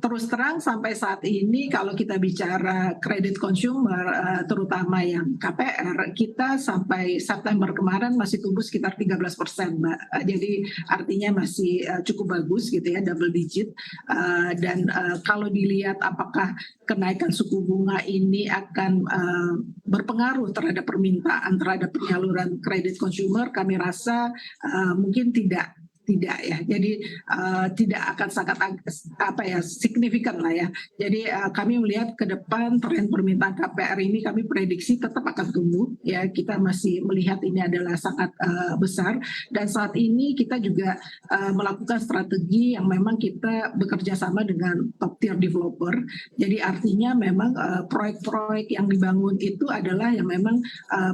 terus terang sampai saat ini kalau kita bicara kredit consumer, terutama yang KPR, kita sampai September kemarin masih tumbuh sekitar 13%, Mbak. Jadi artinya masih cukup bagus gitu ya, double digit. Dan kalau dilihat apakah kenaikan suku bunga ini akan berpengaruh terhadap permintaan terhadap penyaluran kredit consumer, kami rasa mungkin tidak ya. Jadi tidak akan sangat signifikan lah ya. Jadi kami melihat ke depan tren permintaan KPR ini kami prediksi tetap akan tumbuh ya. Kita masih melihat ini adalah sangat besar, dan saat ini kita juga melakukan strategi yang memang kita bekerja sama dengan top tier developer. Jadi artinya memang proyek-proyek yang dibangun itu adalah yang memang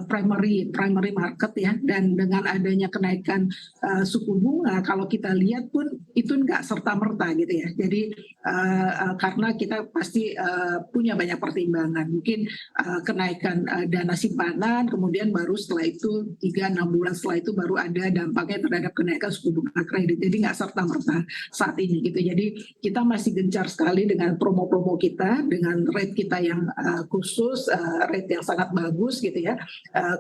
primary market ya, dan dengan adanya kenaikan suku bunga kalau kita lihat pun itu nggak serta-merta gitu ya. Jadi karena kita pasti punya banyak pertimbangan. Mungkin kenaikan dana simpanan, kemudian baru setelah itu 3-6 bulan setelah itu baru ada dampaknya terhadap kenaikan suku bunga kredit. Jadi nggak serta-merta saat ini gitu. Jadi kita masih gencar sekali dengan promo-promo kita, dengan rate kita yang khusus, rate yang sangat bagus gitu ya.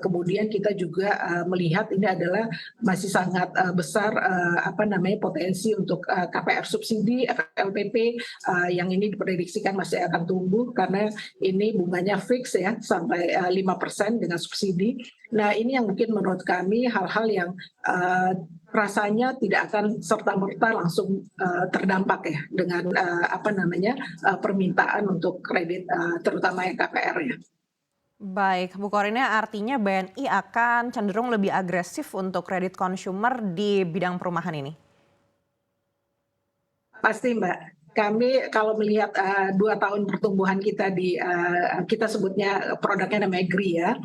Kemudian kita juga melihat ini adalah masih sangat besar potensi untuk KPR subsidi, FLPP yang ini diprediksikan masih akan tumbuh karena ini bunganya fix ya sampai 5% dengan subsidi. Nah ini yang mungkin menurut kami hal-hal yang rasanya tidak akan serta-merta langsung terdampak ya dengan permintaan untuk kredit terutama yang KPR ya. Baik, Bu Korina, artinya BNI akan cenderung lebih agresif untuk kredit consumer di bidang perumahan ini? Pasti Mbak. Kami kalau melihat 2 tahun pertumbuhan kita kita sebutnya produknya namanya GRI ya,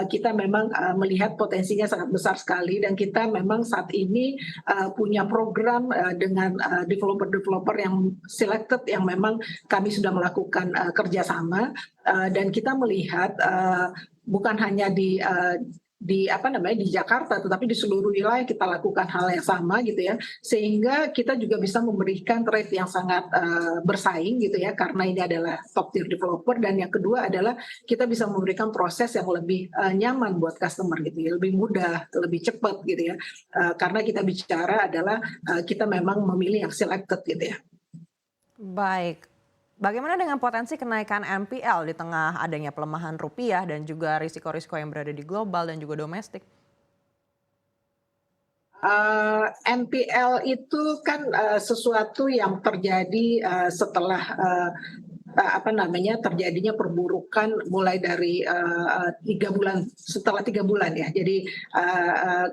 kita memang melihat potensinya sangat besar sekali, dan kita memang saat ini punya program dengan developer-developer yang selected yang memang kami sudah melakukan kerjasama, dan kita melihat bukan hanya di Jakarta, tetapi di seluruh wilayah kita lakukan hal yang sama gitu ya, sehingga kita juga bisa memberikan rate yang sangat bersaing gitu ya, karena ini adalah top tier developer, dan yang kedua adalah kita bisa memberikan proses yang lebih nyaman buat customer gitu ya, lebih mudah, lebih cepat gitu ya, karena kita bicara adalah kita memang memilih yang selected gitu ya. Baik. Bagaimana dengan potensi kenaikan NPL di tengah adanya pelemahan rupiah dan juga risiko-risiko yang berada di global dan juga domestik? NPL itu kan sesuatu yang terjadi setelah terjadinya perburukan mulai dari 3 bulan, setelah 3 bulan ya. Jadi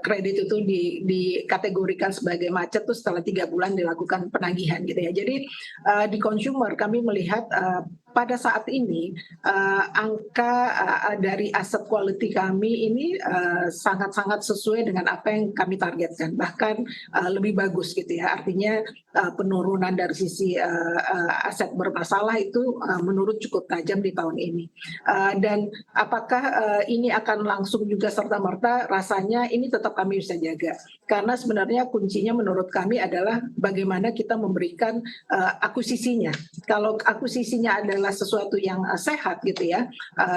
kredit itu dikategorikan sebagai macet tuh setelah 3 bulan dilakukan penagihan gitu ya. Jadi di consumer kami melihat pada saat ini angka dari asset quality kami ini sangat-sangat sesuai dengan apa yang kami targetkan, bahkan lebih bagus gitu ya. Artinya penurunan dari sisi aset bermasalah itu menurun cukup tajam di tahun ini. Dan apakah ini akan langsung juga serta-merta? Rasanya ini tetap kami bisa jaga. Karena sebenarnya kuncinya menurut kami adalah bagaimana kita memberikan akuisisinya. Kalau akuisisinya adalah sesuatu yang sehat gitu ya,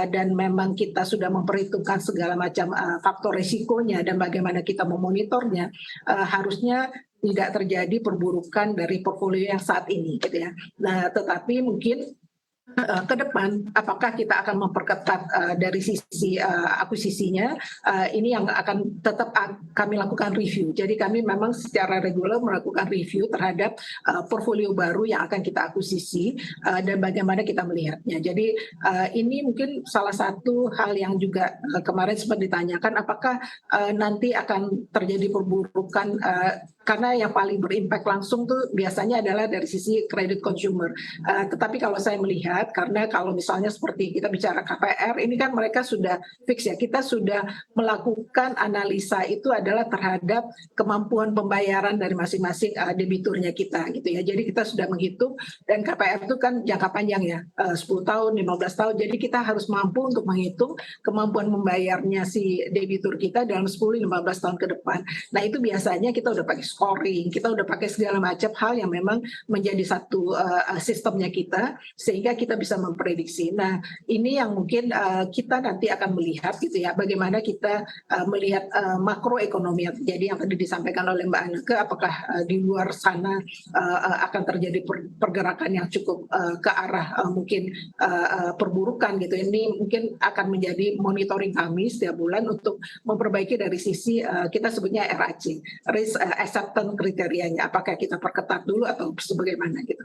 dan memang kita sudah memperhitungkan segala macam faktor risikonya dan bagaimana kita memonitornya, harusnya tidak terjadi perburukan dari portfolio yang saat ini gitu ya. Nah, tetapi mungkin ke depan apakah kita akan memperketat dari sisi akuisisinya, ini yang akan tetap kami lakukan review. Jadi kami memang secara reguler melakukan review terhadap portfolio baru yang akan kita akuisisi dan bagaimana kita melihatnya. Jadi ini mungkin salah satu hal yang juga kemarin sempat ditanyakan, apakah nanti akan terjadi perburukan, karena yang paling berimpact langsung tuh biasanya adalah dari sisi kredit consumer. Tetapi kalau saya melihat berat karena kalau misalnya seperti kita bicara KPR ini kan mereka sudah fix ya, kita sudah melakukan analisa itu adalah terhadap kemampuan pembayaran dari masing-masing debiturnya kita gitu ya. Jadi kita sudah menghitung dan KPR itu kan jangka panjang ya, 10 tahun, 15 tahun. Jadi kita harus mampu untuk menghitung kemampuan membayarnya si debitur kita dalam 10-15 tahun ke depan. Nah itu biasanya kita udah pakai scoring, kita udah pakai segala macam hal yang memang menjadi satu sistemnya kita sehingga kita bisa memprediksi. Nah ini yang mungkin kita nanti akan melihat gitu ya, bagaimana kita melihat makroekonomi yang terjadi yang tadi disampaikan oleh Mbak Anneke, apakah di luar sana akan terjadi pergerakan yang cukup ke arah mungkin perburukan gitu. Ini mungkin akan menjadi monitoring kami setiap bulan untuk memperbaiki dari sisi kita sebutnya RAC, risk acceptance kriterianya, apakah kita perketat dulu atau sebagaimana gitu.